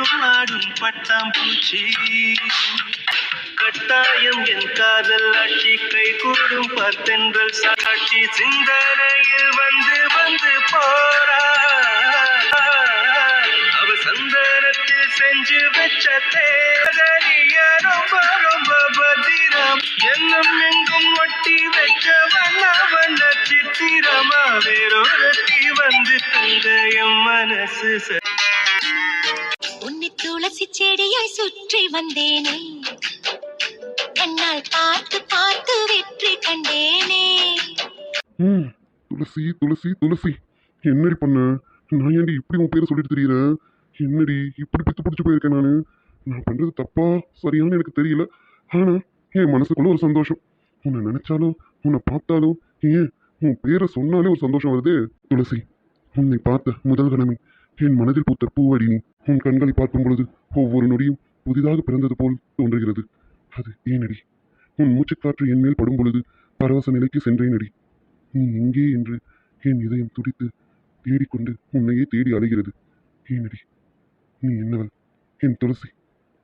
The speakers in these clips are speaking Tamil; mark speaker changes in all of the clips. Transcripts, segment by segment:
Speaker 1: என்றும் ஆடும் பட்டாம்பூச்சி. கட்டாயம் என் காதல் ஆட்சி கைகூடும் பார்த்தென்றல் சாட்சி சிந்தனையில் வந்து வந்து போறா. அவ சந்தனத்தில் செஞ்சு வச்ச தேதலிய ரொம்ப ரொம்ப பத்திரம். எண்ணம் எங்கும் ஒட்டி வச்ச வண்ண வண்ண சித்திரமா வேறொருத்தி வந்து தந்த என் மனசு.
Speaker 2: உன்னை துளசி செடியாய் சுற்றி வந்தேனே, கண்ணால் பார்த்து பார்த்து வெற்றி கண்டேனே.
Speaker 3: துளசி துளசி துளசி, என்னடி பண்ண? நான் ஏன்டி இப்படி உன் பேரை சொல்லிட்டு தெரியறேன்? என்னடி இப்படி பித்து பிடிச்சி போயிருக்கேன்? நான் பண்றது தப்பா சரியானு எனக்கு தெரியல. ஆனா என் மனசுக்குள்ள ஒரு சந்தோஷம். உன்னை நினைச்சாலும் உன்னை பார்த்தாலும் ஏன் உன் பேரை சொன்னாலே ஒரு சந்தோஷம் வருது. துளசி, உன்னை பார்த்த முதல் கணமே என் மனதில் பூத்த பூவடி நீ. உன் கண்களை பார்க்கும் பொழுது ஒவ்வொரு நொடியும் புதிதாக பிறந்தது போல் தோன்றுகிறது. அது ஏனடி? உன் மூச்சுக்காற்று என் மேல் படும் பொழுது பரவச நிலைக்கு சென்றேனடி. நீ எங்கே என்று என் இதயம் துடித்து தேடிக்கொண்டு உன்னையே தேடி அலைகிறது. ஏனடி? நீ என்னவள்? என் துளசி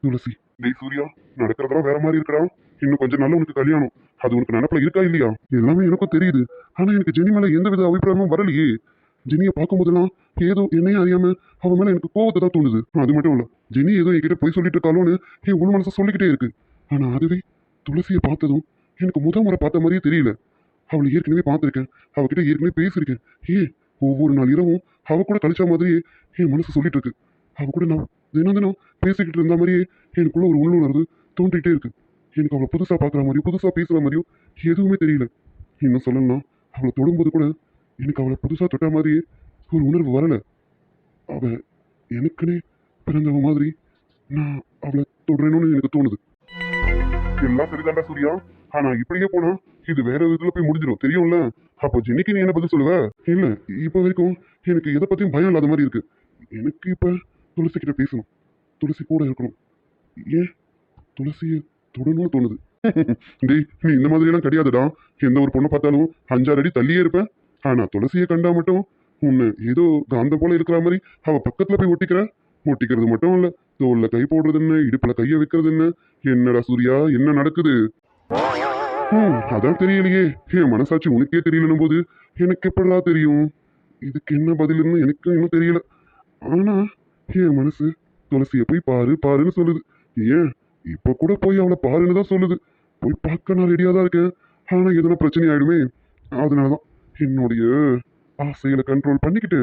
Speaker 3: துளசி. டேய் சூர்யா, நடக்கிறதெல்லாம் வேற மாதிரி இருக்கடா. இன்னும் கொஞ்ச நாள் உனக்கு கல்யாணம். அது உனக்கு நினப்புல இருக்கா இல்லையா? எல்லாமே எனக்கும் தெரியுது. ஆனா எனக்கு ஜெனி மேல எந்த வித அபிப்பிராயமும் வரலையே. ஜெனியை பார்க்கும் போதெல்லாம் ஏதோ என்னையும் அறியாம அவன் மேல எனக்கு கோவத்தை தான் தோணுது. அது மட்டும் இல்ல, ஜெனி ஏதோ என்கிட்ட போய் சொல்லிட்டு இருக்காளோன்னு என் உள் மனசை சொல்லிக்கிட்டே இருக்கு. ஆனா அதுவே துளசியை பார்த்ததும் எனக்கு முறை பார்த்த மாதிரியே தெரியல. அவளை ஏற்கனவே பார்த்துருக்கேன், அவகிட்ட ஏற்கனவே பேசியிருக்கேன். ஏன் ஒவ்வொரு நாள் இரவும் அவ கூட கழிச்ச மாதிரியே என் மனசு சொல்லிட்டு இருக்கு. அவ கூட நான் தினம் பேசிக்கிட்டு இருந்த மாதிரியே எனக்குள்ள ஒரு உள்ளுணர்வு தோன்றிட்டே இருக்கு. எனக்கு அவளை புதுசா பார்க்குற மாதிரியும் புதுசா பேசுற மாதிரியும் எதுவுமே தெரியல. இன்னும் சொல்லணும்னா அவளை தொடும்போது கூட எனக்கு அவளை புதுசா தொட்ட மாதிரியே ஒரு உணர்வு வரல. அவ எனக்குன்னே பிறந்தவ மாதிரி நான் அவளை தொடுறேன்னு எனக்கு தோணுது. எல்லாம் சரிதாண்டா சூர்யா. ஆனா இப்படியே போனா இது வேற விதத்துல போய் முடிஞ்சிடும், தெரியும்ல? அப்போ ஜெனிக்கு நீ என்ன பதில் சொல்லுவ? இல்ல, இப்ப வரைக்கும் எனக்கு எதை பத்தியும் பயம் இல்லாத மாதிரி இருக்கு. எனக்கு இப்ப துளசி கிட்ட பேசணும், துளசி கூட இருக்கணும். ஏன் துளசியை தொடணும்னு தோணுது. டேய், நீ இந்த மாதிரி எல்லாம் கிடையாதுடா. எந்த ஒரு பொண்ணை பார்த்தாலும் 5-6 அடி தள்ளியே இருப்பேன். ஆனா துளசியை கண்டா மட்டும் உன்னை ஏதோ காந்தம் போல இருக்கிற மாதிரி அவ பக்கத்துல போய் ஒட்டிக்கிறது மட்டும் இல்ல, தோல்ல கை போடுறது என்ன, இடுப்புல கைய வைக்கிறது என்ன. என்னடா சூர்யா, என்ன நடக்குது? அதான் தெரியலையே. என் மனசாட்சி உனக்கே தெரியலன்னும் போது எனக்கு எப்படிலாம் தெரியும்? இதுக்கு என்ன பதிலுன்னு எனக்கு இன்னும் தெரியல. ஆனா என் மனசு துளசிய போய் பாருன்னு சொல்லுது. ஏன் இப்ப கூட போய் அவளை பாருன்னு தான் சொல்லுது. போய் பார்க்க நான் ரெடியா தான் இருக்கேன். ஆனா எதனா பிரச்சனை ஆயிடுமே. அதனாலதான் என்னுடைய ஆசைகளை கண்ட்ரோல் பண்ணிக்கிட்டு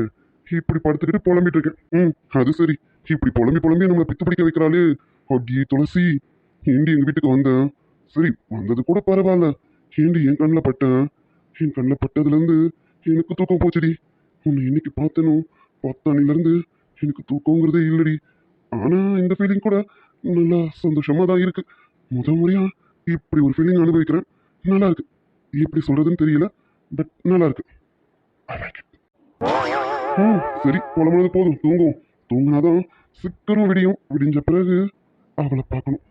Speaker 3: இப்படி படுத்துக்கிட்டு புலம்பிட்டு இருக்கேன். அது சரி, இப்படி புலம்பி நம்மளை பித்து பிடிக்க வைக்கிறாளே. அடி துளசி, ஏண்டி எங்க வீட்டுக்கு வந்தேன்? சரி, வந்தது கூட பரவாயில்ல. ஏண்டி என் கண்ணில் பட்டேன்? என் கண்ணில் பட்டதுல இருந்து எனக்கு தூக்கம் போச்சுடி. உன்னை இன்னைக்கு பார்த்தானில இருந்து எனக்கு தூக்கங்கிறதே இல்லடி. ஆனா இந்த ஃபீலிங் கூட நல்லா சந்தோஷமா தான் இருக்கு. முறையா இப்படி ஒரு ஃபீலிங் அனுபவிக்கிறேன். நல்லா இருக்கு. எப்படி சொல்றதுன்னு தெரியல, பட் நல்லா இருக்கு. சரி, புலம்புனது போதும், தூங்குவோம். தூங்கினாதான் சீக்கிரம் விடிஞ்ச பிறகு அவளை பார்க்கணும்,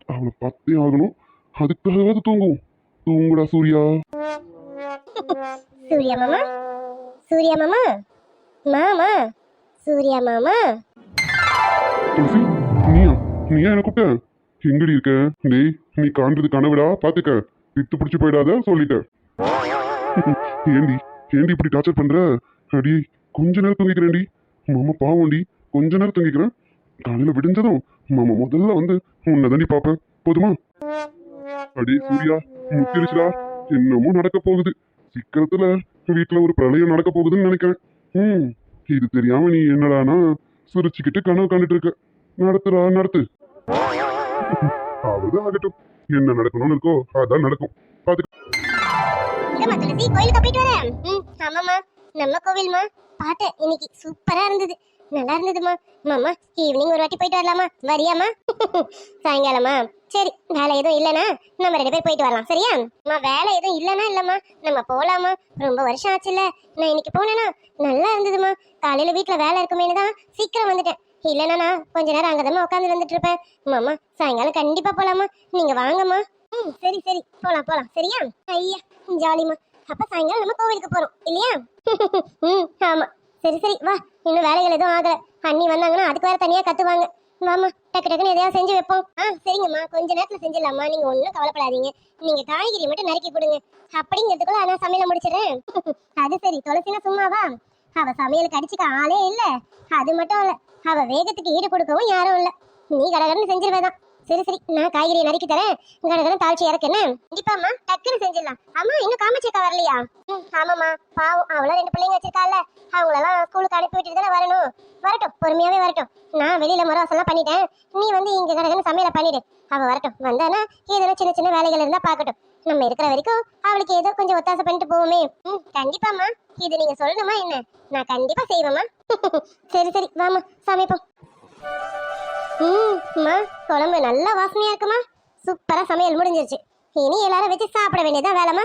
Speaker 3: அவளை பார்த்தே ஆகணும். அதுக்காகவாது தூங்குவோம். தூங்குடா சூர்யா.
Speaker 4: சூர்யா மாமா, சூர்யா மாமா, மாமா, சூர்யா மாமா.
Speaker 3: துளசி, நீயா என்ன கூப்பிட்ட? எங்கடி இருக்க? டேய், நீ காண்றது கனவுடா, பாத்துக்க. பித்து பிடிச்சு போயிடாத சொல்லிட்ட. ஏண்டி இப்படி டார்ச்சர் பண்ற? அடி, கொஞ்ச நேரம் தூங்கிக்கிறேன்டி. மாமா பாவம்டி, கொஞ்ச நேரம் தூங்கிக்கிறேன். காலையில விடிஞ்சதும் மாமா முதல்ல வந்து உன்னை தாண்டி பாப்பேன், போதுமா? அடி சூர்யா, முத்திருச்சுடா. என்னமோ நடக்க போகுது. சீக்கிரத்துல வீட்டுல ஒரு பிரளயம் நடக்க போகுதுன்னு நினைக்கிறேன். இது தெரியாம நீ என்னடானா சிரிச்சுக்கிட்டு கனவு காண்டுட்டு இருக்க. நடத்து. அதுதான் ஆகட்டும். என்ன நடக்கணும்னு இருக்கோ அதான் நடக்கும்.
Speaker 4: நம்ம கோவில்மா பாட்டு இன்னைக்கு சூப்பரா இருந்தது, நல்லா இருந்ததுமா. மாமா ஈவினிங் ஒரு வாட்டி போயிட்டு வரலாமா? வரியாமா? சாயங்காலமா? சரி, வேலை எதுவும் இல்லைன்னா நம்ம 2 பேர் போயிட்டு வரலாம், சரியா? வேலை எதுவும் இல்லைன்னா இல்லம்மா, நம்ம போலாமா? ரொம்ப வருஷம் ஆச்சுல்ல. நான் இன்னைக்கு போனேன்னா நல்லா இருந்ததுமா. காலையில வீட்டுல வேலை இருக்குமேனு தான் சீக்கிரம் வந்துட்டேன். இல்லைன்னா கொஞ்ச நேரம் அங்கதான் உட்காந்து வந்துட்டு இருப்பேன். மாமா சாயங்காலம் கண்டிப்பா போலாமா? நீங்க வாங்கம்மா. சரி போலாம், சரியா? ஐயா ஜாலிமா. அப்ப சாயங்காலம் நம்ம கோவிலுக்கு போறோம் இல்லையா? ஆமா, சரி வா. இன்னும் வேலைகள் எதுவும் ஆகல. அண்ணி வந்தாங்கன்னா அதுக்கு வேற தனியா கத்துவாங்க. வாமா டக்கு டக்குன்னு எதையாவது செஞ்சு வைப்போம். சரிங்கம்மா, கொஞ்ச நேரத்துல செஞ்சிடலாமா, நீங்க ஒன்றும் கவலைப்படாதீங்க. நீங்க காய்கறி மட்டும் நறுக்கி கொடுங்க, அப்படிங்கிறதுக்குள்ள நான் சமையல முடிச்சிடறேன். அது சரி, துளசினா சும்மாவா? அவ சமையலுக்கு அடிச்சுக்க ஆளே இல்ல. அது மட்டும் இல்ல, அவ வேகத்துக்கு ஈடு கொடுக்கவும் யாரும் இல்ல. நீ கடகடன்னு செஞ்சிருவேதான். சரி சரி, நான் காய்கறியை நறுக்கி தரேன், கடகடன்னு தாளிச்சு இறக்குன்னு. கண்டிப்பாம்மா, டக்குன்னு செஞ்சிடலாம். அம்மா இன்னும் காமிச்சக்கா வரலையா? ஆமாம்மா, பாவம் அவளும் 2 பிள்ளைங்க வச்சிருக்கால, அவங்களெல்லாம் ஸ்கூலுக்கு அனுப்பி விட்டுட்டு தானே வரணும். வரட்டும், பொறுமையாவே வரட்டும். நான் வெளியில முறவாசெல்லாம் பண்ணிட்டேன், நீ வந்து இங்க கடகடன்னு சமையலை பண்ணிடு. அவ வரட்டும், வந்தானா ஏதோ சின்ன சின்ன வேலைகள் இருந்தா பாக்கட்டும். நம்ம இருக்கிற வரைக்கும் அவளுக்கு ஏதோ கொஞ்சம் ஒத்தாசை பண்ணிட்டு போவோமே. கண்டிப்பாம்மா, இது நீங்க சொல்லணுமா என்ன? நான் கண்டிப்பா செய்வேம்மா. சரி சரி, வாமா சமைப்போம். அம்மா, குழம்பு நல்ல வாசனையா இருக்குமா? சூப்பரா சமையல் முடிஞ்சிருச்சு. இனி எல்லாரும் வச்சு சாப்பிட வேண்டியதான் வேலைமா.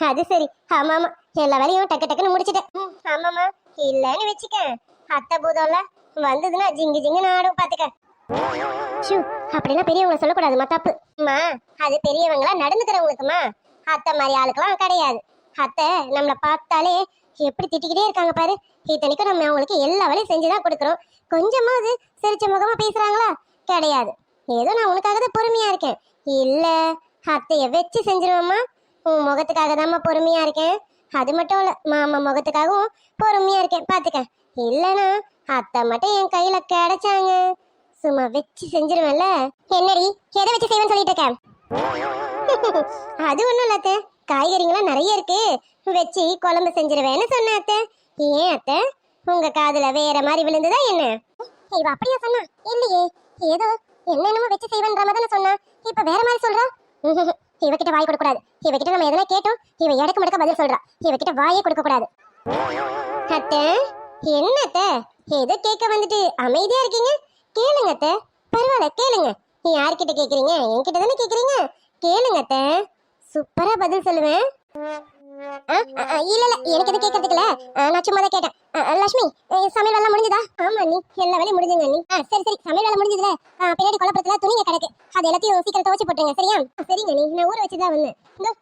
Speaker 4: அது சரி, ஆமாமா, எல்லா வேலையும் டக்கு டக்குன்னு முடிச்சிட்டேன். ஆமாமா, இல்லன்னு வச்சுக்க, அத்தை பூதம்ல வந்ததுன்னா ஜிங்கு ஜிங்குன்னு ஆடும் பாத்துக்க. அப்படிலாம் பெரியவங்களை சொல்லக்கூடாதுமா, தப்பு. அம்மா, அது பெரியவங்களா நடந்துக்கிறவங்களுக்குமா, அத்தை மாதிரி ஆளுக்கெல்லாம் கிடையாது. அத்தை நம்மளை பார்த்தாலே எப்படி திட்டிக்கிட்டே இருக்காங்க பாரு. இத்தனைக்கும் நம்ம அவங்களுக்கு எல்லா வேலையும் செஞ்சுதான் கொடுக்குறோம். கொஞ்சமாவது சிரிச்ச முகமா பேசுறாங்களா? கிடையாது. ஏதோ நான் உனக்காக தான் பொறுமையா இருக்கேன். இல்ல, அத்தைய வச்சு செஞ்சிருவோம்மா. உன் முகத்துக்காக தான்மா பொறுமையா இருக்கேன். அது மட்டும் இல்ல, மாமா முகத்துக்காகவும் பொறுமையா இருக்கேன் பாத்துக்க. இல்லனா அத்தை மட்டும் என் கையில கிடைச்சாங்க, சும்மா வச்சு செஞ்சிருவேன்ல. என்னடி எதை வச்சு செய்வேன்னு சொல்லிட்டு இருக்கேன்? அது ஒண்ணும் இல்ல அத்தை, காய்கறிங்களாம் நிறைய இருக்கு, வச்சு குழம்பு செஞ்சிருவேன்னு சொன்ன அத்தை. ஏன் அத்தை, உங்க காதுல வேற மாதிரி விழுந்துதா என்ன? இவ அப்படியா சொன்னா? இல்லையே, ஏதோ என்னென்னமோ வச்சு செய்வேன்ற மாதிரி சொன்னா, இப்ப வேற மாதிரி சொல்றா. இவகிட்ட வாய் கொடுக்க கூடாது. இவகிட்ட நம்ம எதனா கேட்டோம், இவ இடக்கு மடக்க பதில் சொல்றா. இவகிட்ட வாயே கொடுக்க கூடாது. அத்தை, என்ன அத்தை, ஏதோ கேட்க வந்துட்டு அமைதியா இருக்கீங்க? கேளுங்க அத்தை, பரவாயில்ல கேளுங்க. யார்கிட்ட கேக்குறீங்க? என்கிட்ட தானே கேக்குறீங்க, கேளுங்க அத்தை, சூப்பரா பதில் சொல்லுவேன். இல்ல இல்ல, எனக்கு எதுவும் கேட்கறதுக்குல, நான் சும்மா தான் கேட்டேன். லட்சுமி, சமையல் வேலை முடிஞ்சதா? ஆமா நீ, எல்லா வேலையும் முடிஞ்சுங்க நீ. சரி சரி, சமையல் வேலை முடிஞ்சதுல, பின்னாடி குழப்பத்துல துணிங்க கிடக்கு, அது எல்லாத்தையும் சீக்கிரம் துவைச்சு போட்டுருங்க, சரியா? சரிங்க நீ, நான் ஊற வச்சுதான் வந்தேன்.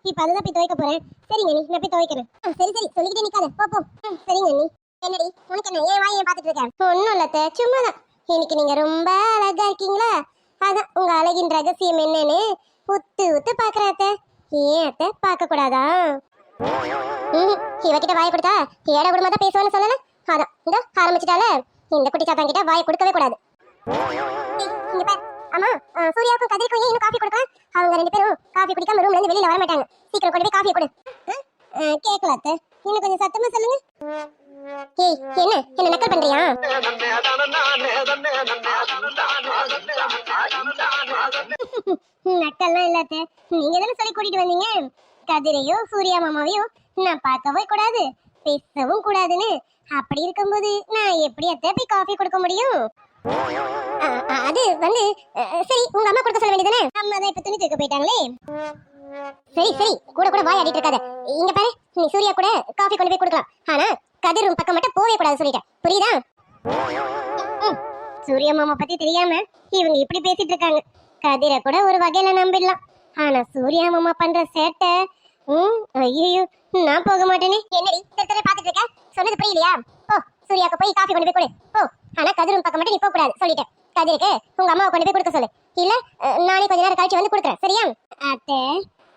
Speaker 4: இப்ப அதுதான் போய் துவைக்க போறேன். சரிங்க நீ, நான் போய் துவைக்கிறேன். சரி சரி, சொல்லிக்கிட்டே நிக்காத, போ. சரிங்க நீ. என்னடி உனக்கு என்ன, ஏன் வாயை பாத்துட்டு இருக்கேன்? ஒன்னும் இல்ல, சும்மாதான். இன்னைக்கு நீங்க ரொம்ப அழகா இருக்கீங்களா, அதான் உங்க அழகின் ரகசியம் என்னன்னு உத்து உத்து பாக்குற அத்தை. ஏன் அத்தை, பார்க்க கூடாதா? இவகிட்ட வாயை கொடுத்தா ஏட குடும்பமா தான் பேசுவான்னு சொல்லல, அதான் இந்த ஆரம்பிச்சிட்டால. இந்த குட்டி சாத்தான் கிட்ட வாயை கொடுக்கவே கூடாது. இங்க பாரு, ஆமா, சூர்யாவுக்கும் கதிர்க்கும் ஏன் இன்னும் காஃபி கொடுக்கலாம்? அவங்க 2 பேரும் காஃபி குடிக்காம ரூம்ல இருந்து வெளியில வர மாட்டாங்க. சீக்கிரம் கொண்டு போய் காஃபி கொடு. கேட்கல அத்தை, இன்னும் கொஞ்சம் சத்தமா சொல்லுங்க. ஏய், என்ன நக்கல் பண்றியா? நக்கல்லாம் இல்ல அத்தை, நீங்க தானே சொல்லி கூட்டிட்டு வந்தீங்க, கதிரையோ சூர்யா மாமாவையோ நான் பார்க்கவே கூடாது, பேசவும் கூடாதுன்னு. அப்படி இருக்கும்போது நான் எப்படி அத்தை போய் காஃபி கொடுக்க முடியும்? அது வந்து சரி, உங்க அம்மா கொடுக்க சொல்ல வேண்டியதானே? அம்மா தான் இப்ப துணி தூக்க போயிட்டாங்களே. சரி சரி, கூட கூட வாய் ஆடிட்டு இருக்காத. இங்க பாரு, நீ சூர்யா கூட காஃபி கொண்டு போய் கொடுக்கலாம், ஆனா கதிர் ரூம் பக்கம் மட்டும் போவே கூடாது சொல்லிட்டேன், புரியுதா? சூர்யா மாமா பத்தி தெரியாம இவங்க இப்படி பேசிட்டு இருக்காங்க. கதிரை கூட ஒரு வகையில நம்பிடலாம், ஆனா சூர்யா மாமா பண்ற சேட்டை, ஐயோ நான் போக மாட்டேனே. என்னடி தெரு பாத்துட்டு இருக்க, சொன்னது புரியலையா? போ, சூர்யாக்கு போய் காஃபி கொண்டு போய் கொடு, போ. ஆனா கதிரும் பக்கம் மட்டும் நீ போக கூடாது சொல்லிட்டேன். கதிருக்கு உங்க அம்மாவை கொண்டு போய் கொடுக்க சொல்லு, இல்ல நானே கொஞ்ச நேரம் கழிச்சு வந்து கொடுக்குறேன், சரியா? அத்தை,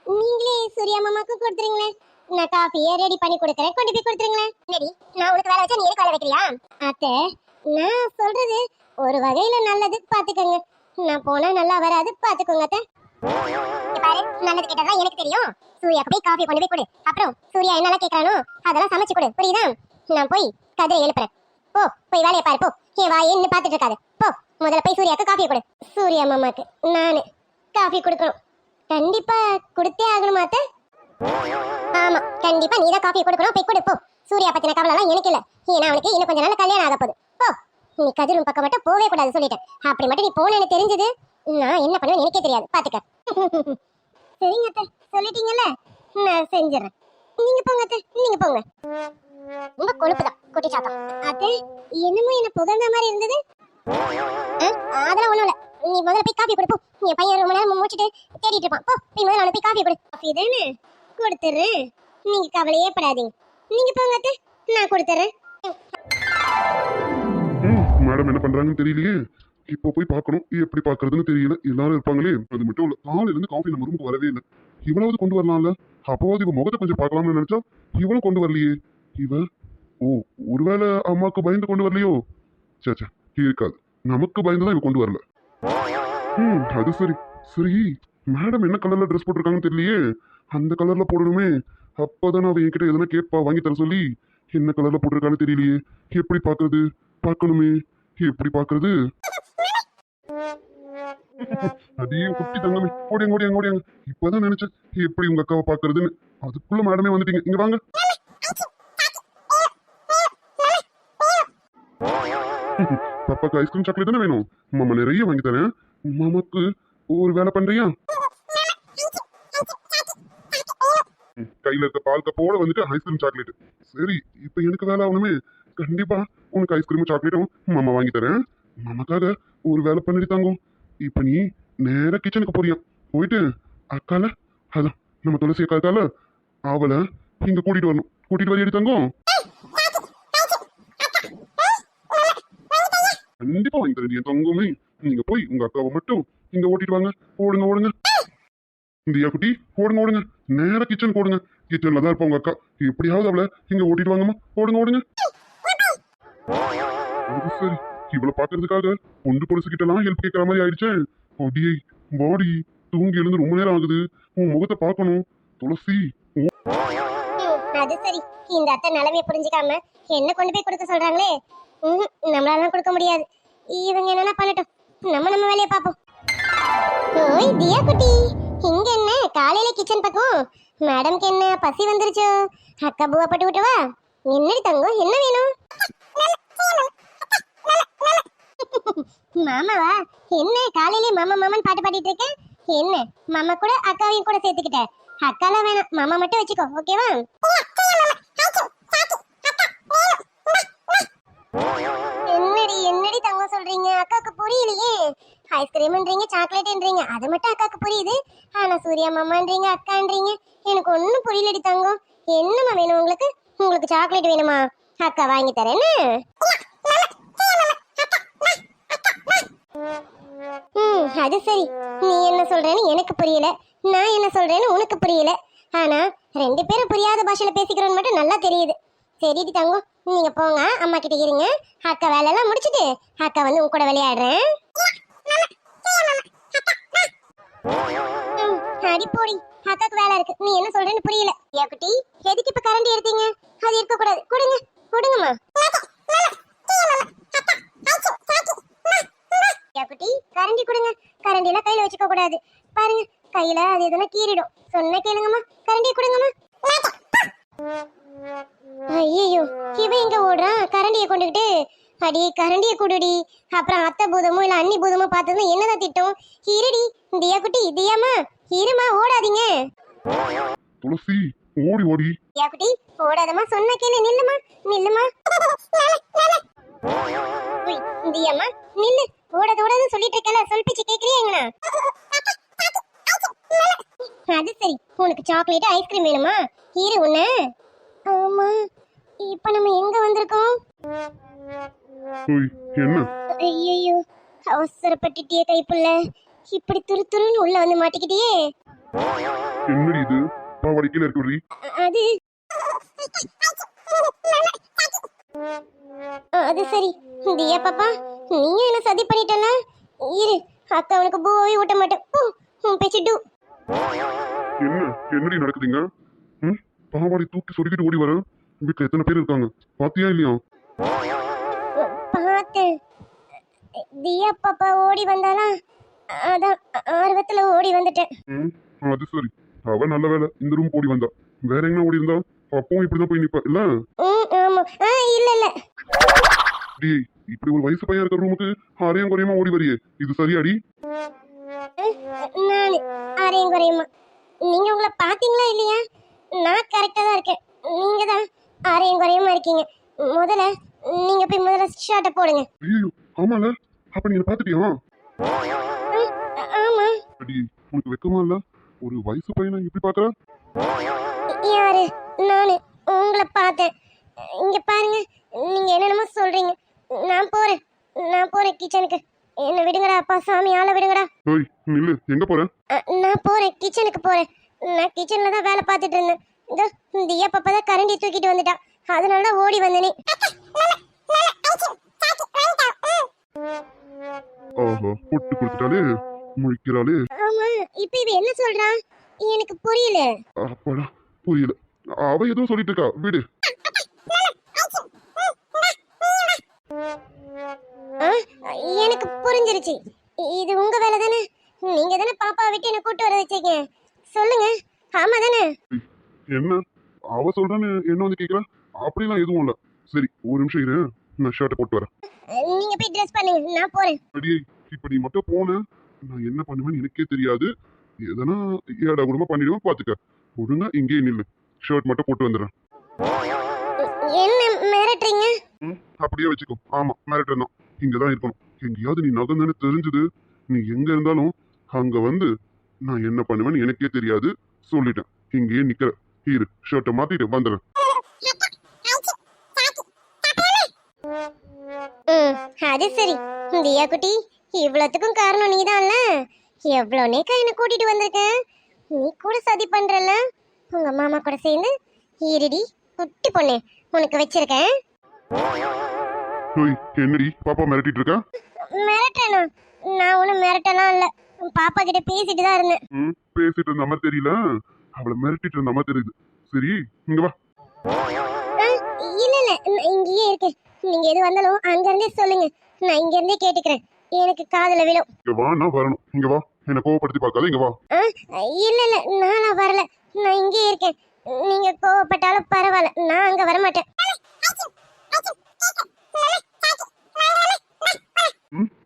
Speaker 4: நீங்களே சூர்யா மாமாக்கு கொடுத்துருங்களேன், நான் காஃபியை ரெடி பண்ணி கொடுக்குறேன், கொண்டு போய் கொடுத்துருங்களேன். என்னடி, நான் உனக்கு வேலை வச்சா நீ எனக்கு வேலை வைக்கிறியா? அத்தை, நான் சொல்றது ஒரு வகையில நல்லது, பாத்துக்கோங்க. நான் போனா நல்லா வராது, பாத்துக்கோங்க அத்தை. பாரு, நல்லது கேட்டதான் எனக்கு தெரியும். சூர்யாக்கு போய் காஃபி கொண்டு போய் கொடு, அப்புறம் சூர்யா என்னெல்லாம் கேட்கறானோ அதெல்லாம் சமைச்சு கொடு, புரியுதா? நான் போய் கதிரை எழுப்புறேன், போ போய் வேலையை பாரு, போ. என் வாயை இன்னும் பாத்துட்டு இருக்காது, போ. முதல்ல போய் சூர்யாக்கு காஃபி கொடு. சூர்யா மாமாக்கு நானு காஃபி கொடுக்கணும், கண்டிப்பா கொடுத்தே ஆகணுமா அத்தை? ஆமா, கண்டிப்பா நீதான் காஃபி கொடுக்கணும், போய் கொடு, போ. சூர்யா பத்தின கவலை எல்லாம் எனக்கு இல்ல, ஏன்னா அவனுக்கு இன்னும் கொஞ்ச நாள் கல்யாணம் ஆக போகுது, போ. நீ கதிரும் பக்கம் மட்டும் போவே கூடாது சொல்லிட்டேன். அப்படி மட்டும் நீ போனேன்னு தெரிஞ்சது, நான் என்ன பண்ணுவேன் எனக்கே தெரியாது, பாத்துக்க. சரிங்க அத்தை, சொல்லிட்டீங்கல்ல, நான் செஞ்சிடறேன். நீங்க போங்க அத்தை, நீங்க போங்க. ரொம்ப கொழுப்புதான் குட்டி சாத்தம். அத்தை, என்னமோ என்ன புகழ்ந்த மாதிரி இருந்தது. அதெல்லாம் ஒண்ணும் இல்ல, நீ முதல்ல போய் காஃபி கொடுப்போம். நீ பையன் ரொம்ப நேரம் முடிச்சுட்டு தேடிட்டு இருப்பான், போ. நீ முதல்ல அவனை போய் காஃபி கொடு. காஃபி தானே கொடுத்துறேன், நீங்க கவலையே படாதீங்க. நீங்க போங்க அத்தை, நான் கொடுத்துறேன்.
Speaker 3: மேடம் என்ன பண்றாங்கன்னு தெரியலையே. இப்போ போய் பார்க்கணும் எப்படி பார்க்கறதுன்னு தெரியல. எல்லாரும் இருப்பாங்களே. அது மட்டும் இல்ல, காலையில இருந்து காஃபி நம்ம ரூமுக்கு வரவே இல்லை. இவளாவது கொண்டு வரலாம்ல. அப்போவாது இவ முகத்தை கொஞ்சம் பார்க்கலாம்னு நினைச்சா இவளும் கொண்டு வரலையே. இவ ஓ, ஒருவேளை அம்மாவுக்கு பயந்து கொண்டு வரலையோ? சேச்சா, இருக்காது. நமக்கு பயந்துதான் இவ கொண்டு வரல. அது சரி. சரி, மேடம் என்ன கலர்ல ட்ரெஸ் போட்டிருக்காங்கன்னு தெரியலையே. அந்த கலர்ல போடணுமே. அப்பதான் அவ என்கிட்ட எதனா கேட்பா வாங்கி தர சொல்லி. என்ன கலர்ல போட்டிருக்கான்னு தெரியலையே. எப்படி பாக்குறது? பார்க்கணுமே. எப்படி பாக்குறது? அதே குட்டி தங்கமே, ஓடியாங்க ஓடியாங்க ஓடியாங்க. இப்பதான் நினைச்சேன் எப்படி உங்க அக்காவை பாக்குறதுன்னு. அதுக்குள்ள மேடமே வந்துட்டீங்க. இங்க வாங்க. பாப்பாக்கு ஐஸ்கிரீம் சாக்லேட் தானே வேணும்? மாமா நிறைய வாங்கி தரேன். மாமாக்கு ஒரு வேலை பண்றியா? கையில இருக்க பால் கப்போட வந்துட்டு ஐஸ்கிரீம் சாக்லேட். சரி, இப்ப எனக்கு வேலை ஆகணுமே. கண்டிப்பா உனக்கு ஐஸ்கிரீமும் சாக்லேட்டும் மாமா வாங்கி தரேன். மாமாக்காக ஒரு வேலை பண்ணிட்டு தாங்கும். இப்ப நீ நேரா கிச்சனுக்கு போறியா? போயிட்டு அக்கால, அதான் நம்ம துளசி அக்கா இருக்கால, அவளை இங்க கூட்டிட்டு வரணும். கூட்டிட்டு வரையடி தங்கும். கண்டிப்பா வாங்கி தரேன் என் தங்கமே. நீங்க போய் உங்க அக்காவை மட்டும் இங்க ஓட்டிட்டு வாங்க. ஓடுங்க ஓடுங்க. இந்தியா குட்டி, ஓடுங்க ஓடுங்க. நேரா கிச்சன் ஓடுங்க. கிச்சன்ல தான் இருப்பா உங்க அக்கா. எப்படியாவது அவளை இங்க ஓட்டிட்டு வாங்கம்மா. ஓடுங்க ஓடுங்க. அது சரி, இவ்வளவு பாக்குறதுக்காக பொண்டு பொலிசுகிட்டலாம் ஹெல்ப் கேட்கற மாதிரி ஆயிடுச்சே. அடியே பாடி, தூங்கி எழுந்து ரொம்ப நேரம் ஆகுது. உன் முகத்தை பார்க்கணும் துளசி.
Speaker 4: அது சரி, இந்த அத்தை நிலைமைய புரிஞ்சுக்காம என்ன கொண்டு போய் கொடுக்க சொல்றாங்களே. நம்மளால கொடுக்க முடியாது. இவங்க என்னன்னா பண்ணட்டும், நம்ம வேலையை பார்ப்போம். ஓய் தியா குட்டி, இங்க என்ன காலையில கிச்சன் பக்கம்? மேடம்க்கு என்ன பசி வந்துருச்சோ? அக்கா பூவா பட்டு விட்டவா? என்னடி தங்கம், என்ன வேணும்? மாமாவா? என்ன காலையிலே மாமா மாமான்னு பாட்டு பாடிட்டு இருக்க? என்ன மாமா கூட அக்காவையும் கூட சேர்த்துக்கிட்ட? அக்காலாம் வேணாம், மாமா மட்டும் வச்சுக்கோ, ஓகேவா? என்னடி தங்கம் சொல்றீங்க? அக்காக்கு புரியலையே. ஐஸ்கிரீம்ன்றீங்க, சாக்லேட்ன்றீங்க, அது மட்டும் அக்காக்கு புரியுது. ஆனா சூர்யா மாமான்றீங்க, அக்கான்றீங்க, எனக்கு ஒன்னும் புரியலடி தங்கம். என்னமா வேணும் உங்களுக்கு? உங்களுக்கு சாக்லேட் வேணுமா? அக்கா வாங்கி தரேன்னு. அது சரி, நீ என்ன சொல்றேன்னு எனக்கு புரியல, நான் என்ன சொல்றேன்னு உனக்கு புரியல. ஆனா ரெண்டு பேரும் புரியாத பாஷையில பேசிக்கிறோன்னு மட்டும் நல்லா தெரியுது. சரிடி தங்கம், நீங்க போங்க, அம்மா கிட்ட இருங்க. அக்கா வேலை எல்லாம் முடிச்சிட்டு அக்கா வந்து உங்க கூட விளையாடுறேன். அடி போடி, அக்காக்கு வேலை இருக்கு. நீ என்ன சொல்றேன்னு புரியல. ஏ குட்டி, எதுக்கு இப்ப கரண்டி எடுத்தீங்க? அது இருக்க கூடாது. கொடுங்க கொடுங்கம்மா. ஏ குட்டி, கரண்டி கொடுங்க. கரண்டி எல்லாம் கையில வச்சுக்க கூடாது. பாருங்க, கையில அது எதுனா கீறிடும். சொன்ன கேளுங்கம்மா, கரண்டி கொடுங்கம்மா. ஐயோ, இவ எங்க ஓடுறான் கரண்டிய கொண்டுகிட்டு? அடி கரண்டிய குடுடி. அப்புறம் அத்தை பூதமோ இல்ல அண்ணி பூதமோ பார்த்ததுன்னா என்னதான் திட்டம்? இருடி தியா குட்டி, தியாமா இருமா, ஓடாதீங்க.
Speaker 3: துளசி, ஓடி ஓடி.
Speaker 4: தியா குட்டி, ஓடாதம்மா, சொன்ன கேளு. நில்லுமா நில்லுமா. தியாமா நில்லு. ஓடாத ஓடாதுன்னு சொல்லிட்டு இருக்கல, சொல் பேச்சு கேக்குறியா எங்கனா? அது சரி, உனக்கு சாக்லேட் ஐஸ்கிரீம் வேணுமா? இரு உன்ன. ஆமா, இப்ப நம்ம எங்க வந்திருக்கோம்?
Speaker 3: என்ன?
Speaker 4: ஐயோ, அவசரப்பட்டுட்டியே கைப்புள்ள. இப்படி துருன்னு உள்ள வந்து மாட்டிக்கிட்டியே.
Speaker 3: என்னடி இது? பாவாடி கீழ இருக்குடி.
Speaker 4: அது அது சரி, தியா பாப்பா, நீ என்ன சதி பண்ணிட்டல? இரு, அக்கா உனக்கு போய் ஊட்ட மாட்டேன். உன் பேச்சு டு.
Speaker 3: என்னடி நடக்குதுங்க? பாவாடி தூக்கி சொருகிட்டு ஓடி வர. வீட்டுல எத்தனை பேர் இருக்காங்க பாத்தியா இல்லையா?
Speaker 4: பார்த்தேன். தியா பாப்பா ஓடி வந்தாளா, அதான் ஆர்வத்துல ஓடி வந்துட்டேன்.
Speaker 3: அது சரி, அவ நல்ல வேலை இந்த ரூம் ஓடி வந்தா. வேற எங்க ஓடி இருந்தா அப்பவும் இப்படிதான் போய் நிப்பா இல்ல?
Speaker 4: ஆமா, இல்ல இல்ல.
Speaker 3: டேய், இப்படி ஒரு வயசு பையன் இருக்கிற ரூமுக்கு அரையும் குறையமா ஓடி வரியே, இது சரியாடி?
Speaker 4: நானு அரையும் குறையுமா? நீங்க உங்களை பாத்தீங்களா இல்லையா? நான் கரெக்டா தான் இருக்கேன், நீங்க தான் அரையும் குறையுமா இருக்கீங்க. நீங்க போய் முதல்ல ஷர்ட்டை போடுங்க.
Speaker 3: ஐயோ, ஆமால, அப்ப நீங்க பாத்துட்டியா?
Speaker 4: ஆமா.
Speaker 3: அடி, உனக்கு வெக்கமா இல்ல? ஒரு வயசு பையனை இப்படி பாக்குற?
Speaker 4: யாரு? நானு உங்களை பார்த்தேன். இங்க பாருங்க, நீங்க என்னென்னமோ சொல்றீங்க. நான் போறேன் கிச்சனுக்கு. என்ன விடுங்கடா அப்பா சாமி ஆள விடுங்கடா.
Speaker 3: ஓய் நில்லு, எங்க போற?
Speaker 4: நான் போறேன், கிச்சனுக்கு போறேன். நான் கிச்சன்ல தான் வேலை பார்த்துட்டு இருந்தேன். இதோ தியா பாப்பா தான் கரண்டி தூக்கிட்டு வந்துட்டா, அதனால தான் ஓடி வந்தேனே.
Speaker 3: ஆஹா, பொட்டு கொடுத்துட்டாலே, முழிக்கிறாளே.
Speaker 4: ஆமா, இப்ப இவ என்ன சொல்றா எனக்கு புரியல.
Speaker 3: அப்பாடா, புரியல. அவ எதுவும் சொல்லிட்டு இருக்கா, விடு.
Speaker 4: ஆ, எனக்கு புரிஞ்சிருச்சு. இது உங்க வேலை தானே? நீங்க தானே பாப்பா விட்டு என்ன கூட்டு வர வச்சீங்க. சொல்லுங்க, ஆமா தானே?
Speaker 3: என்ன அவ சொல்றான்னு என்ன வந்து கேக்குற? அப்படிலாம் எதுவும் இல்ல. சரி, ஒரு நிமிஷம் இரு, நான் ஷர்ட்டை போட்டு வரேன்.
Speaker 4: நீங்க போய் ட்ரெஸ் பண்ணுங்க, நான் போறேன்.
Speaker 3: அடியே, இப்ப நீ மட்டும் போன நான் என்ன பண்ணுவேன்னு எனக்கே தெரியாது. எதனா ஏடா கூடமா பண்ணிடுவேன், பாத்துக்க. ஒழுங்கா இங்கேயே நில்லு, ஷர்ட் மட்டும் போட்டு வந்துடுறேன்.
Speaker 4: என்ன மிரட்டுறீங்க?
Speaker 3: அப்படியே வச்சுக்கோ. ஆமா, மிரட்டர் தான். இங்கதான் இருக்கணும். எங்கேயாவது நீ நகர்ந்தானே தெரிஞ்சது, நீ எங்க இருந்தாலும் அங்க வந்து நான் என்ன பண்ணுவேன்னு எனக்கே தெரியாது. சொல்லிட்டேன், இங்கேயே நிக்கிற. இரு, ஷர்ட்டை மாத்திட்டு வந்துடுறேன்.
Speaker 4: அது சரி. தியா குட்டி, இவ்வளவுக்கும் காரணம் நீதான்ல. எவ்வளவு நேக்கா என்ன கூட்டிட்டு வந்திருக்க. நீ கூட சதி பண்றல உங்க மாமா கூட சேர்ந்து. இருடி குட்டி பொண்ணு, உனக்கு வச்சிருக்கேன்.
Speaker 3: ஓய், என்னடி பாப்பா மிரட்டிட்டு இருக்கா?
Speaker 4: மிரட்டனா? நான் ஒன்னும் மிரட்டலாம் இல்ல, பாப்பா கிட்ட பேசிட்டு தான் இருந்தேன்.
Speaker 3: பேசிட்டு இருந்த மாதிரி தெரியல, அவளை மிரட்டிட்டு இருந்த மாதிரி தெரியுது. சரி, இங்க வா.
Speaker 4: இல்ல இல்ல, நான் இங்கேயே இருக்கேன். நீங்க எது வந்தாலும் அங்க இருந்தே சொல்லுங்க, நான் இங்க இருந்தே கேட்டுக்கிறேன். எனக்கு காதுல விழும்.
Speaker 3: இங்க வா, நான் வரணும். இங்க வா, என்ன கோவப்படுத்தி பார்க்காத, இங்க வா.
Speaker 4: இல்ல இல்ல, நானா வரல, நான் இங்கேயே இருக்கேன். நீங்க கோவப்பட்டாலும் பரவாயில்ல, நான் அங்க வர மாட்டேன்.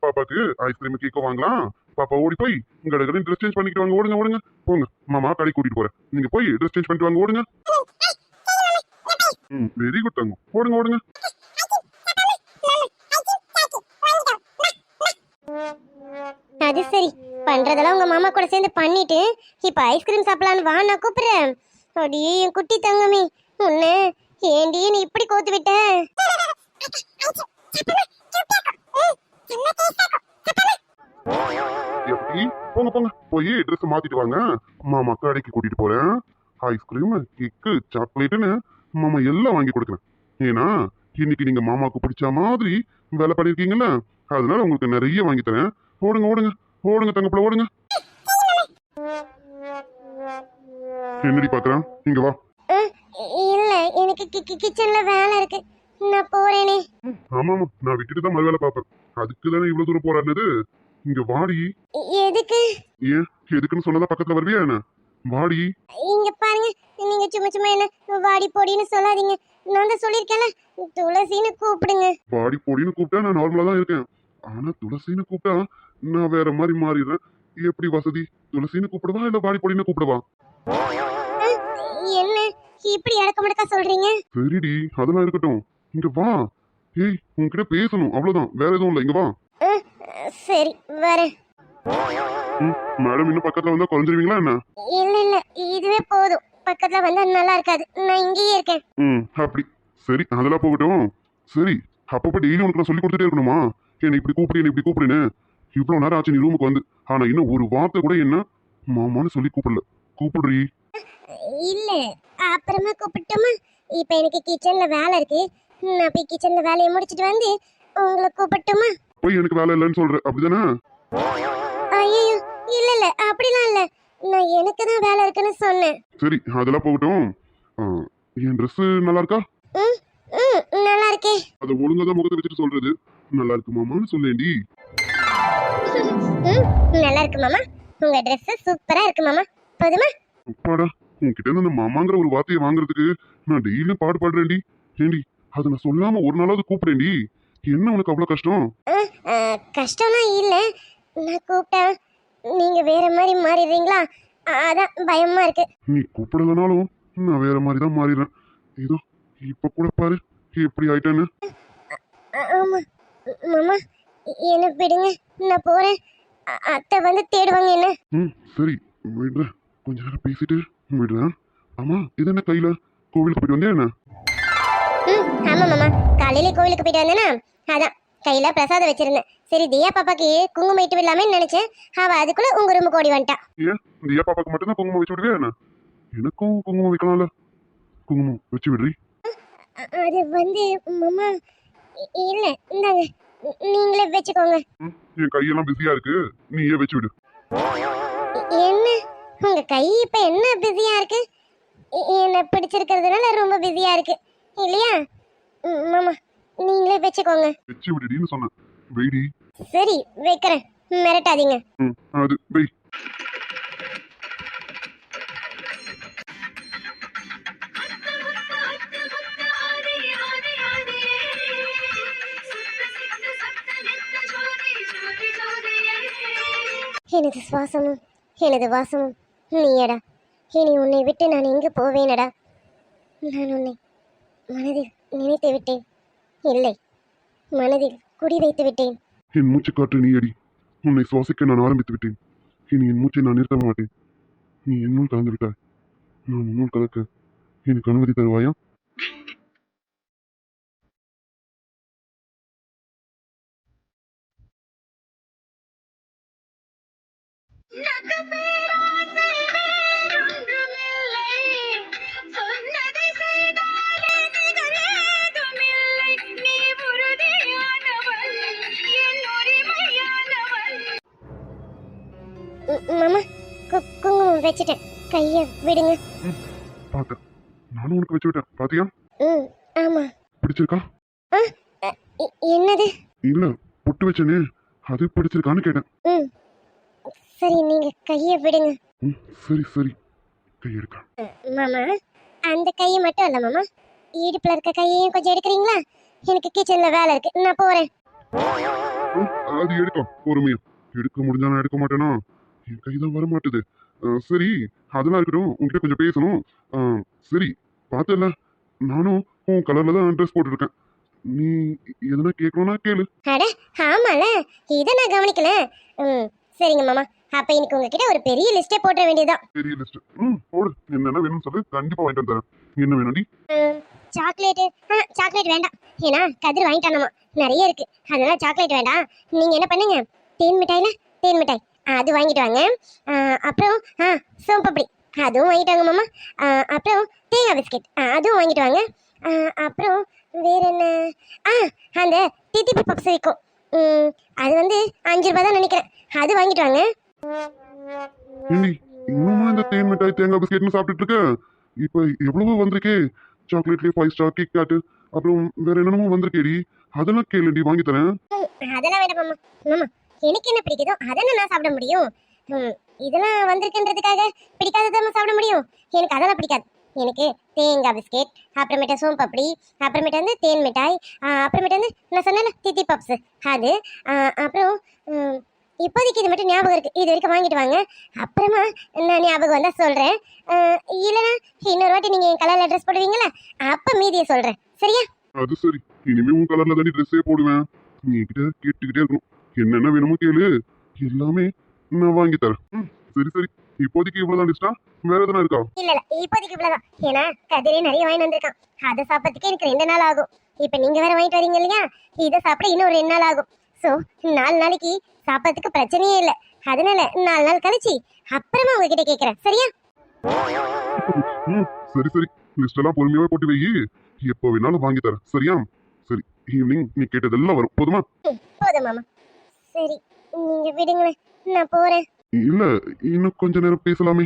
Speaker 3: பாப்பாக்கு ஐஸ்கிரீம் கேக்க வாங்கலாம். பாப்பா ஓடி போய் இங்க கடை ட்ரெஸ் சேஞ்ச் பண்ணிட்டு வாங்க. ஓடுங்க ஓடுங்க, போங்க. மாமா கடை கூட்டிட்டு போறேன். நீங்க போய் ட்ரெஸ் சேஞ்ச் பண்ணிட்டு வாங்க, ஓடுங்க. வெரி குட் தங்கம், ஓடுங்க ஓடுங்க.
Speaker 4: அது சரி, பண்றதெல்லாம் உங்க மாமா கூட சேர்ந்து பண்ணிட்டு இப்ப ஐஸ்கிரீம் சாப்பிடலான்னு வா, நான் கூப்பிடுறேன். அப்படியே என் குட்டி தங்கமே, உன்ன ஏண்டி நீ இப்படி கோத்து விட்ட?
Speaker 3: எப்படி? போங்க போங்க, போய் ட்ரெஸ் மாத்திட்டு வாங்க. மாமா கடைக்கு கூட்டிட்டு போறேன். ஐஸ்கிரீம், கேக்கு, சாக்லேட்டுன்னு மாமா எல்லாம் வாங்கி கொடுக்குறேன். ஏன்னா இன்னைக்கு நீங்க மாமாவுக்கு பிடிச்ச மாதிரி வேலை பண்ணிருக்கீங்கல்ல, அதனால உங்களுக்கு நிறைய வாங்கி தரேன். ஓடுங்க ஓடுங்க ஓடுங்க தங்கப்பட, ஓடுங்க. என்னடி பாக்குறான், இங்க வா.
Speaker 4: இல்ல, எனக்கு கிச்சன்ல வேலை இருக்கு, நான் போறேனே.
Speaker 3: ஆமாமா, நான் விட்டுட்டு தான் மறுவேலை பாப்பேன். அதுக்கு தானே இவ்வளவு தூரம் போராடினது. இங்க வாடி.
Speaker 4: எதுக்கு?
Speaker 3: ஏன் எதுக்குன்னு சொன்னதா பக்கத்துல வருவியா என்ன? வாடி.
Speaker 4: இங்க பாருங்க, நீங்க சும்மா சும்மா என்ன வாடி போடின்னு சொல்லாதீங்க. நான் தான் சொல்லிருக்கேன்ல, துளசின்னு கூப்பிடுங்க.
Speaker 3: வாடி போடின்னு கூப்பிட்டா நான் நார்மலா தான் இருக்கேன். ஆனா துளசின்னு கூப்பிட்டா நான் வேற மாதிரி மாறிடுறேன். எப்படி வசதி? துளசின்னு கூப்பிடுவா இல்ல வாடி போடின்னு கூப்பிடுவா?
Speaker 4: என்ன இப்படி அடக்க மடக்கா சொல்றீங்க?
Speaker 3: சரிடி, அதெல்லாம் இருக்கட்டும். இங்க வா. ஏய், உன்கிட்ட பேசணும், அவ்வளவுதான், வேற எதுவும் இல்ல. இங்க வா.
Speaker 4: சரி வரேன்.
Speaker 3: மேடம் இன்னும் பக்கத்துல வந்தா குறைஞ்சிருவீங்களா என்ன?
Speaker 4: இல்ல இல்ல, இதுவே போதும். பக்கத்துல வந்தா நல்லா இருக்காது, நான் இங்கேயே இருக்கேன்.
Speaker 3: அப்படி. சரி, அதெல்லாம் போகட்டும். சரி, அப்பப்ப டெய்லி உனக்கு நான் சொல்லி கொடுத்துட்டே இருக்கணுமா? என்ன இப்படி கூப்பிடு, என்ன இப்படி கூப்பிடுன்னு? இவ்வளவு நேரம் ஆச்சு நீ ரூமுக்கு வந்து, ஆனா இன்னும் ஒரு வார்த்தை கூட என்ன மாமான்னு சொல்லி கூப்பிடல. கூப்பிடுறீ?
Speaker 4: இல்ல, அப்புறமா கூப்பிட்டோமா? இப்ப எனக்கு கிச்சன்ல வேலை இருக்கு, நான் போய் கிச்சன்ல வேலையை முடிச்சிட்டு வந்து உங்களை கூப்பிட்டுமா?
Speaker 3: போய் எனக்கு வேலை இல்லைன்னு சொல்ற, அப்படிதானே?
Speaker 4: ஐயோ இல்ல இல்ல, அப்படிலாம் இல்ல, நான் எனக்கு தான் வேலை இருக்குன்னு சொன்னேன்.
Speaker 3: சரி, அதெல்லாம் போகட்டும். என் ட்ரெஸ் நல்லா இருக்கா?
Speaker 4: நல்லா இருக்கே.
Speaker 3: அதை ஒழுங்காதான் முகத்தை வச்சுட்டு சொல்றது. நல்லா இருக்கு மாமான்னு சொல்லேண்டி.
Speaker 4: நல்லா இருக்கு மாமா, உங்க ட்ரெஸ் சூப்பரா இருக்கு மாமா. போதுமா?
Speaker 3: அப்பாடா, உன்கிட்ட இருந்து அந்த மாமாங்கிற ஒரு வார்த்தையை வாங்குறதுக்கு நான் டெய்லியும் பாடுபடுறேன்டி. ஏண்டி, அதை நான் சொல்லாம ஒரு நாளாவது கூப்பிடுறேன்டி. என்ன உனக்கு அவ்வளவு கஷ்டம்?
Speaker 4: கஷ்டம்லாம் இல்ல, நான் கூப்பிட்டா நீங்க வேற மாதிரி மாறிடுறீங்களா, அதான் பயமா இருக்கு.
Speaker 3: நீ கூப்பிடலனாலும் நான் வேற மாதிரி தான் மாறிடுறேன். ஏதோ இப்ப கூட பாரு எப்படி ஆயிட்டேன்னு.
Speaker 4: ஆமா மாமா, என்ன விடுங்க, நான் போறேன். அத்தை வந்து தேடுவாங்க என்ன.
Speaker 3: சரி, விடுறேன். கொஞ்ச நேரம் பேசிட்டு விடுறேன். ஆமா, இது என்ன கையில? கோவிலுக்கு போயிட்டு வந்தேன் என்ன?
Speaker 4: ஆமா மாமா, காலையில கோவிலுக்கு போயிட்டு வந்தேனா, அதான் கையில பிரசாதம் வச்சிருந்தேன். சரி தியா பாப்பாக்கு குங்குமம் இட்டு விடலாமேன்னு நினைச்சேன். அவ அதுக்குள்ள உங்க ரூமுக்கு ஓடி வந்துட்டா.
Speaker 3: ஏன் தியா பாப்பாக்கு மட்டும்தான் குங்குமம் வச்சு விடுவே என்ன? எனக்கும் குங்குமம் வைக்கலாம்ல. குங்குமம் வச்சு விடுறி.
Speaker 4: அது வந்து மாமா இல்ல இந்தாங்க நீங்களே வச்சுக்கோங்க.
Speaker 3: என் கையெல்லாம் பிஸியா இருக்கு, நீயே வச்சு விடு.
Speaker 4: என்ன உங்க கை இப்ப என்ன பிஸியா இருக்கு? என்ன பிடிச்சிருக்கிறதுனால ரொம்ப பிஸியா இருக்கு இல்லையா? மாமா நீங்களே வச்சுக்கோங்க.
Speaker 3: வச்சு விடுடின்னு சொன்னேன். வெயிடி.
Speaker 4: சரி வைக்கிறேன், மிரட்டாதீங்க.
Speaker 3: அது வெய்.
Speaker 4: எனது சுவாசமும் எனது வாசமும் நீயடா. இனி உன்னை விட்டு நான் எங்கு போவேனடா? நான் உன்னை மனதில் நினைத்து விட்டேன். இல்லை, மனதில் குடி வைத்து விட்டேன்.
Speaker 3: என் மூச்சு காற்று நீ அடி. உன்னை சுவாசிக்க நான் ஆரம்பித்து விட்டேன். இனி என் மூச்சை நான் நிறுத்த மாட்டேன். நீ என்னுள் கலந்து விட்டாய். நான் உன்னுள் கலக்க எனக்கு அனுமதி தருவாயா?
Speaker 4: மாமா குங்குமம் வச்சுட்டேன், கையை விடுங்க.
Speaker 3: பார்த்தேன், நானும் உனக்கு வச்சு விட்டேன். பாத்தியா?
Speaker 4: ஆமா.
Speaker 3: பிடிச்சிருக்கா?
Speaker 4: என்னது?
Speaker 3: இல்ல, பொட்டு வச்சனே, அது பிடிச்சிருக்கான்னு கேட்டேன்.
Speaker 4: சரி நீங்க கையை விடுங்க.
Speaker 3: சரி சரி, கை எடுக்க.
Speaker 4: மாமா அந்த கையை மட்டும் இல்ல மாமா, இடுப்புல இருக்க கையையும் கொஞ்சம் எடுக்கிறீங்களா? எனக்கு கிச்சன்ல வேலை இருக்கு, நான் போறேன்.
Speaker 3: அது எடுக்கும் பொறுமையா. எடுக்க முடிஞ்சா நான் எடுக்க மாட்டேனா? என் கைதான் வர மாட்டுது. சரி, அதெல்லாம் இருக்கட்டும், உன்கிட்ட கொஞ்சம் பேசணும். சரி, பார்த்தல, நானும் உன் கலர்ல தான் ட்ரெஸ் போட்டுருக்கேன். நீ எதனா கேட்கணும்னா கேளு.
Speaker 4: அட ஆமால, இதை நான் கவனிக்கல. சரிங்க மாமா, அப்ப இன்னைக்கு உங்ககிட்ட ஒரு பெரிய லிஸ்டே போட்ட வேண்டியதுதான்.
Speaker 3: பெரிய லிஸ்ட்? போடு. என்னென்ன வேணும்னு சொல்லு, கண்டிப்பா வாங்கிட்டு வந்து தரேன். என்ன வேணும்டி?
Speaker 4: சாக்லேட். சாக்லேட் வேண்டாம், ஏன்னா கதிர் வாங்கிட்டானமா, நிறைய இருக்கு, அதனால சாக்லேட் வேண்டாம். நீங்க என்ன பண்ணுங்க, தேன் மிட்டாயில தேன் மிட்டாய் அது வாங்கிட்டு வாங்க. அப்புறம் சோம்பப்படி அதுவும் வாங்கிட்டு வாங்க மாமா. அப்புறம் தேங்காய் பிஸ்கெட் அதுவும் வாங்கிட்டு வாங்க. அப்புறம் வேற என்ன, அந்த டிடிபி பப்ஸ் விற்கும், அது வந்து 5 ரூபாய் தான் நினைக்கிறேன், அது வாங்கிட்டு வாங்க.
Speaker 3: இன்னுமா இந்த தேன் மிட்டாய் தேங்காய் பிஸ்கெட்னு சாப்பிட்டுட்டு இருக்க? இப்ப எவ்வளவோ வந்திருக்கே. சாக்லேட்லயே 5 ஸ்டார், கிக் கேட், அப்புறம் வேற என்னென்னமோ வந்திருக்கேடி. அதெல்லாம் கேளுடி, வாங்கி தரேன்.
Speaker 4: அதெல்லாம் வேண்டாம் மாமா. மாமா எனக்கு என்ன பிடிக்குதோ அதெல்லாம் நான் சாப்பிட முடியும். இதெல்லாம் வந்திருக்குன்றதுக்காக பிடிக்காததான் சாப்பிட முடியும். எனக்கு அதெல்லாம் பிடிக்காது. எனக்கு தேங்காய் பிஸ்கெட், அப்புறமேட்டா சோம்பப்படி, அப்புறமேட்டு வந்து தேன் மிட்டாய், அப்புறமேட்டு வந்து நான் சொன்னேன்ல தித்தி பப்ஸ் அது, அப்புறம் இப்போதைக்கு இது மட்டும் ஞாபகம் இருக்கு, இது வரைக்கும் வாங்கிட்டு வாங்க. அப்புறமா நான் ஞாபகம் வந்தா சொல்றேன். இல்லைன்னா இன்னொரு வாட்டி நீங்க என் கலர்ல ட்ரெஸ் போடுவீங்களா, அப்ப மீதியை சொல்றேன், சரியா?
Speaker 3: அது சரி, இனிமே உன் கலர்ல தாண்டி ட்ரெஸ்ஸே போடுவேன். நீ கிட்ட கேட்டுக்கிட்டே இருக்கணும், என்னென்ன வேணுமோ கேளு, எல்லாமே நான் வாங்கி தரேன். சரி சரி, இப்போதைக்கு இவ்வளவுதான் லிஸ்டா? வேற எதனா இருக்கா?
Speaker 4: இல்ல இப்போதைக்கு இவ்வளவுதான். ஏன்னா கதிரே நிறைய வாங்கிட்டு வந்திருக்கான், அதை சாப்பிட்றதுக்கு எனக்கு 2 நாள் ஆகும். இப்ப நீங்க வேற வாங்கிட்டு வரீங்க இல்லையா, இதை சாப்பிட இன்னும் 2 நாள் ஆகும். சோ 4 நாளைக்கு சாப்பிட்றதுக்கு பிரச்சனையே இல்லை. அதனால 4 நாள் கழிச்சு அப்புறமா உங்ககிட்ட கேட்கறேன், சரியா?
Speaker 3: சரி சரி, லிஸ்ட் எல்லாம் பொறுமையாவே போட்டு வை, எப்போ வேணாலும் வாங்கி தரேன், சரியா? சரி, ஈவினிங் நீ கேட்டதெல்லாம் வரும், போதுமா?
Speaker 4: போதும் மாமா. சரி நீங்க விடுங்களேன், நான் போறேன்.
Speaker 3: இல்ல, இன்னும் கொஞ்ச நேரம் பேசலாமே.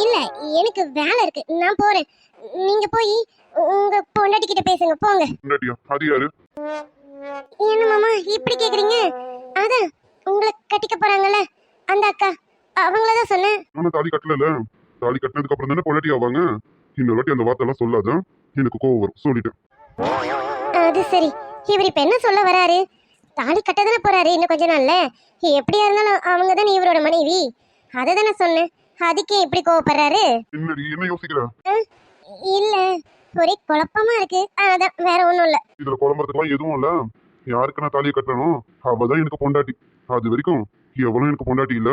Speaker 4: இல்ல எனக்கு வேலை இருக்கு, நான் போறேன். நீங்க போய் உங்க பொண்டாட்டி கிட்ட பேசுங்க, போங்க.
Speaker 3: பொண்டாட்டியா? அது யாரு?
Speaker 4: என்ன மாமா இப்படி கேக்குறீங்க? அதான் உங்களை கட்டிக்க போறாங்கல்ல அந்த அக்கா, அவங்களதான் சொன்னேன்.
Speaker 3: ஆனா தாலி கட்டல, தாலி கட்டினதுக்கு அப்புறம் தானே பொண்டாட்டி ஆவாங்க. இன்னொரு வாட்டி அந்த வார்த்தை எல்லாம் சொல்லாத, எனக்கு கோவம் வரும், சொல்லிட்டேன்.
Speaker 4: அது சரி, இவர் இப்ப என்ன சொல்ல வராரு? தாலி கட்டதானே போறாரு இன்னும் கொஞ்ச நாள்ல, எப்படியா இருந்தாலும் அவங்க தானே இவரோட மனைவி, அதை தானே சொன்னேன். அதுக்கே எப்படி கோவப்படுறாரு?
Speaker 3: என்னடி என்ன யோசிக்கிற?
Speaker 4: இல்ல ஒரே குழப்பமா இருக்கு, அதான் வேற ஒண்ணும் இல்ல.
Speaker 3: இதுல குழம்புறதுக்குலாம் எதுவும் இல்ல. யாருக்கு நான் தாலியை கட்டணும், அவதான் எனக்கு பொண்டாட்டி. அது வரைக்கும் எவ்வளவு எனக்கு பொண்டாட்டி இல்ல.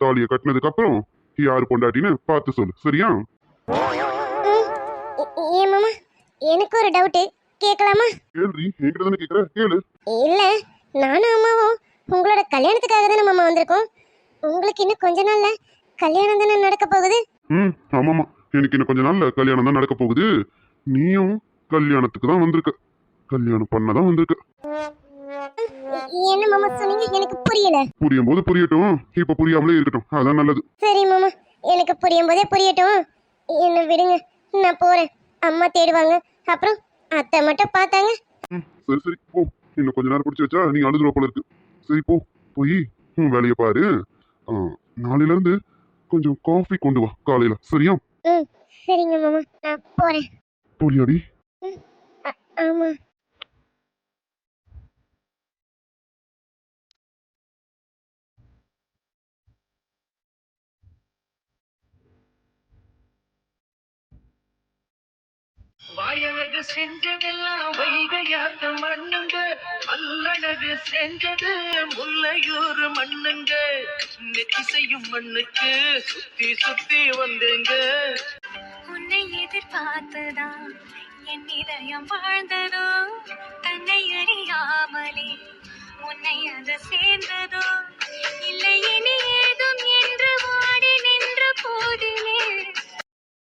Speaker 3: தாலியை கட்டினதுக்கு அப்புறம் யாரு பொண்டாட்டின்னு பார்த்து சொல்லு, சரியா?
Speaker 4: ஏன் மாமா, எனக்கு ஒரு டவுட் கேட்கலாமா?
Speaker 3: கேள்வி என்கிட்ட தானே கேக்குற, கேளு.
Speaker 4: இல்ல நானும் அம்மாவும் உங்களோட கல்யாணத்துக்காக தானே மாமா வந்திருக்கோம். உங்களுக்கு இன்னும் கொஞ்ச நாள்ல கல்யாணம் தானே நடக்க போகுது.
Speaker 3: ஆமாமா, எனக்கு இன்னும் கொஞ்ச நாள்ல கல்யாணம் தான் நடக்க போகுது. நீயும் கல்யாணத்துக்கு தான் வந்திருக்க, கல்யாணம் பண்ணதான் வந்திருக்க.
Speaker 4: என்ன மாமா சொன்னீங்க? எனக்கு புரியல.
Speaker 3: புரியும் போது புரியட்டும், இப்ப புரியாமலே இருக்கட்டும், அதான் நல்லது.
Speaker 4: சரி மாமா, எனக்கு புரியும் போதே புரியட்டும். என்ன விடுங்க, நான் போறேன். அம்மா தேடுவாங்க, அப்புறம் அத்தை மட்டும் பார்த்தாங்க.
Speaker 3: சரி சரி போ, இன்னும் கொஞ்ச நேரம் பிடிச்சி வச்சா நீ அழுதுருவ போல இருக்கு. சரி போ, போய் வேலையை பாரு. நாளையில இருந்து கொஞ்சம் காஃபி கொண்டு வா காலையில, சரியா?
Speaker 4: சரிங்க மாமா, நான் போறேன்.
Speaker 3: போலியாடி?
Speaker 4: ஆமா.
Speaker 1: வாயழகு செஞ்சதெல்லாம் வைகையாத்த மண்ணுங்க, அல்லழகு செஞ்சது முல்லையூர் மண்ணுங்க. நெத்தி செய்யும் மண்ணுக்கு சுத்தி சுத்தி வந்தேங்க.
Speaker 2: உன்னை எதிர்பார்த்துதான் என் இதயம் வாழ்ந்ததோ, தன்னை அறியாமலே உன்னை அது சேர்ந்ததோ, இல்லை இனி ஏதும் என்று வாடி நின்ற போதிலே